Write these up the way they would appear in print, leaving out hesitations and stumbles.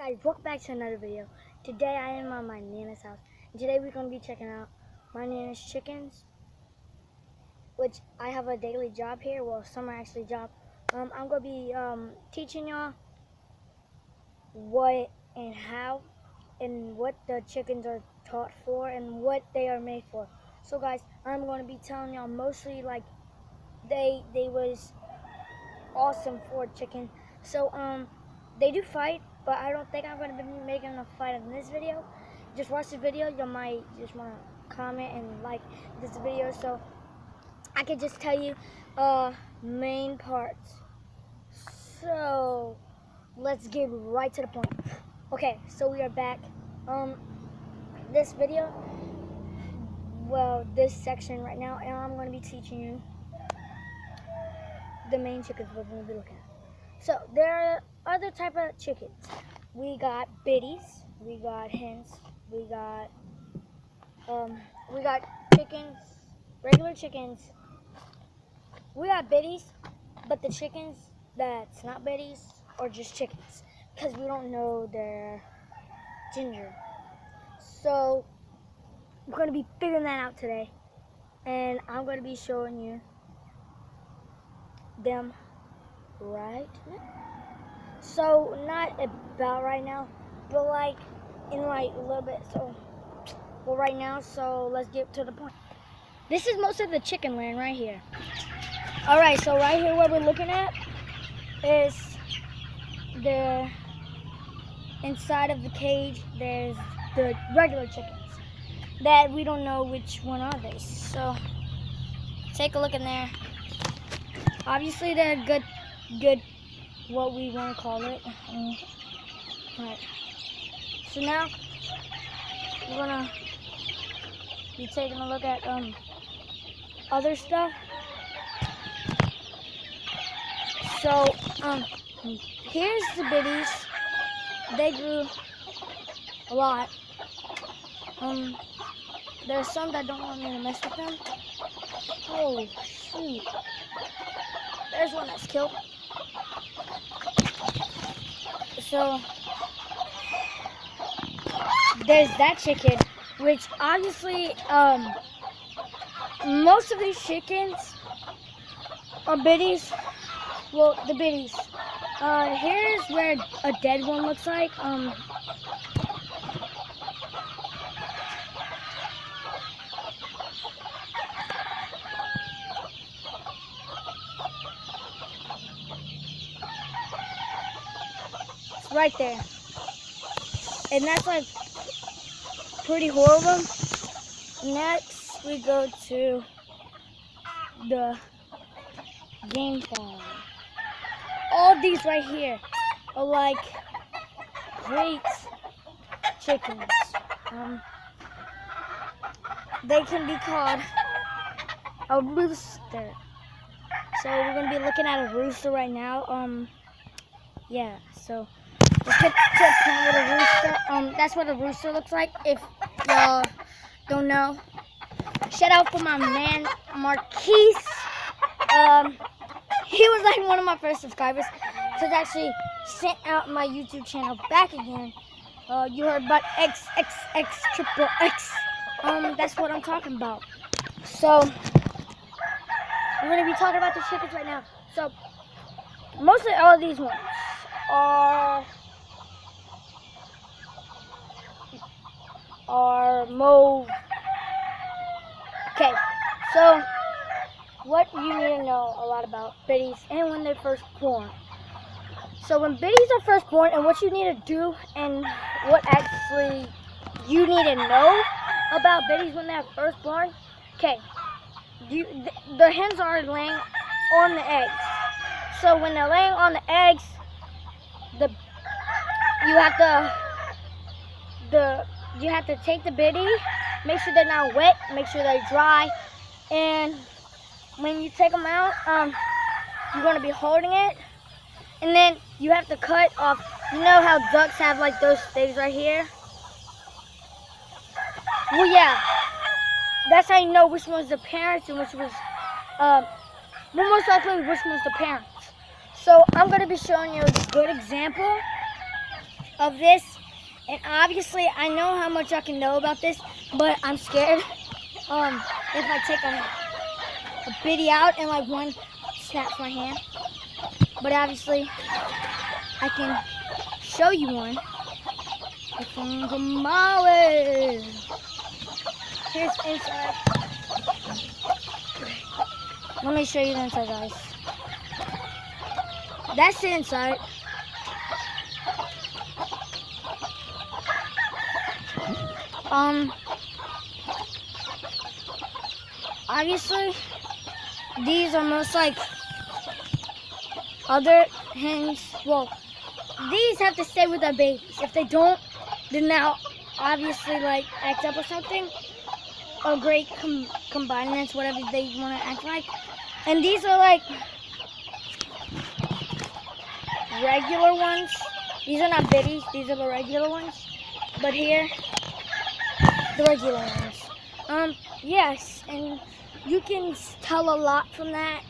Guys, welcome back to another video. Today I am on my Nana's house. And today we're going to be checking out my Nana's chickens, which I have a daily job here. Well, summer actually job. I'm going to be teaching y'all what and how and what the chickens are taught for and what they are made for. So guys, I'm going to be telling y'all mostly like they was awesome for chicken. So they do fight, but I don't think I'm going to be making a fight in this video. Just watch the video. You might just want to comment and like this video, so I can just tell you main parts. So let's get right to the point. Okay, so we are back. This video, well, this section right now, and I'm going to be teaching you the main chickens we're going to be looking at. So there are other type of chickens. We got biddies, we got hens, we got chickens, regular chickens. We got biddies, but the chickens that's not biddies are just chickens because we don't know their gender. So we're going to be figuring that out today, and I'm going to be showing you them right now. So not about right now, but like in like a little bit. So well, right now, so let's get to the point. This is most of the chicken land right here. All right, so right here what we're looking at is the inside of the cage. There's the regular chickens that we don't know which one are they. So take a look in there. Obviously they're good, what we want to call it. Alright. So now we're gonna be taking a look at other stuff. So here's the biddies. They grew a lot. There's some that don't want me to mess with them. Oh shoot. There's one that's killed. So there's that chicken, which obviously most of these chickens are biddies. Well, the biddies. Here's where a dead one looks like. Right there, and that's like pretty horrible. Next we go to the game farm. All these right here are like great chickens. They can be called a rooster. So we're gonna be looking at a rooster right now. Yeah, so let's get to the point with a rooster. That's what a rooster looks like, if y'all don't know. Shout out for my man, Marquise. He was like one of my first subscribers. So it actually sent out my YouTube channel back again. You heard about XXX. That's what I'm talking about. So, we're going to be talking about the chickens right now. So, mostly all of these ones are mauve. Okay, so what you need to know a lot about biddies and when they're first born. So when biddies are first born, and what you need to do and what actually you need to know about biddies when they're first born. Okay, the hens are laying on the eggs. So when they're laying on the eggs, you have to take the biddy, make sure they're not wet, make sure they're dry, and when you take them out, you're going to be holding it, and then you have to cut off. You know how ducks have like those things right here? Well, yeah, that's how you know which one's the parents and which was, most likely which one's the parents. So I'm going to be showing you a good example of this. And obviously, I know how much I can know about this, but I'm scared. If I take a biddy out and like one snaps my hand. But obviously, I can show you one. Here's the inside. Let me show you the inside, guys. That's the inside. Obviously, these are most like other hens. Well, these have to stay with their babies. If they don't, then now obviously like act up or something. Or great combinants, whatever they want to act like. And these are like regular ones. These are not biddies. These are the regular ones. But here, the regular ones. Yes, and you can tell a lot from that.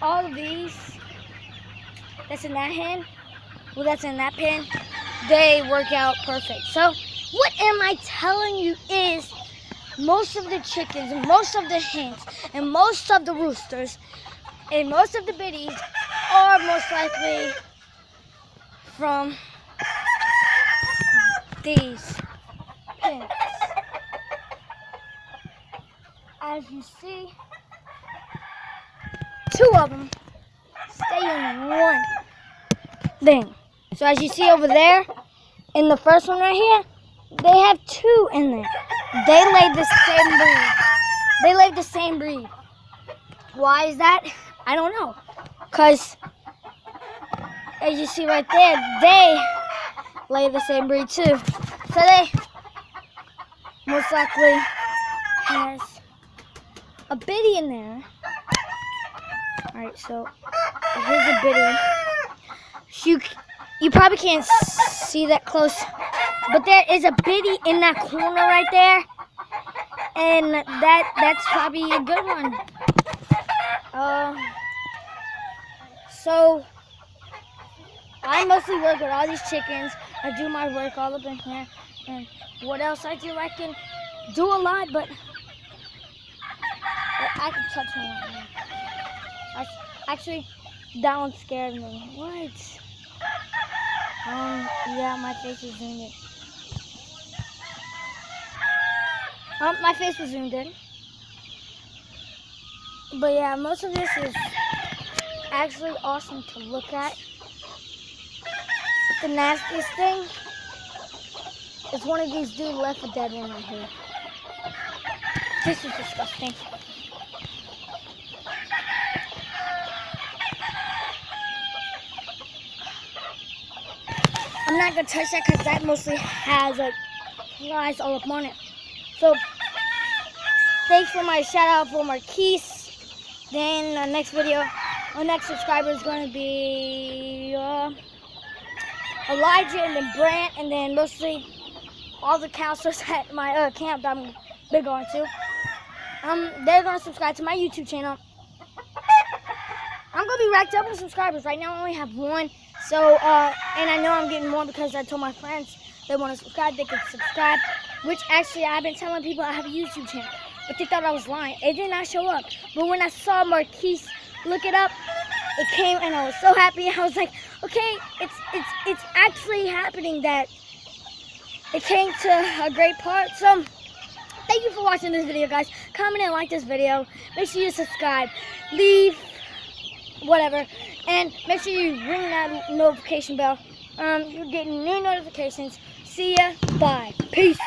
All of these that's in that hen, well, that's in that pen, they work out perfect. So what am I telling you is most of the chickens and most of the hens and most of the roosters and most of the biddies are most likely from these pens. As you see, 2 of them stay in one thing. So as you see over there, in the first one right here, they have 2 in there. They lay the same breed. They lay the same breed. Why is that? I don't know. Because, as you see right there, they lay the same breed too. So they most likely has a biddy in there. Alright, so here's a biddy. You probably can't see that close, but there is a biddy in that corner right there, and that's probably a good one. So I mostly work with all these chickens. I do my work all up in here, and what else I do? I can do a lot, but I can touch me right now. Actually, that one scared me. What? Yeah, my face is zoomed in. My face was zoomed in. But yeah, most of this is actually awesome to look at. The nastiest thing is one of these dudes left a dead one right here. This is disgusting. I'm not gonna touch that because that mostly has like flies all up on it. So thanks for my shout out for Marquise. Then the next video, our next subscriber is going to be Elijah, and then Brant, and then mostly all the counselors at my camp that I'm big on too. They're going to subscribe to my YouTube channel. I'm going to be racked up with subscribers. Right now I only have 1. So, and I know I'm getting more because I told my friends they want to subscribe, they can subscribe. Which actually I've been telling people I have a YouTube channel. But they thought I was lying. It did not show up. But when I saw Marquise look it up, it came and I was so happy. I was like, okay, it's actually happening that it came to a great part. So thank you for watching this video, guys. Comment and like this video. Make sure you subscribe. Leave whatever. And make sure you ring that notification bell. You're getting new notifications. See ya. Bye. Peace.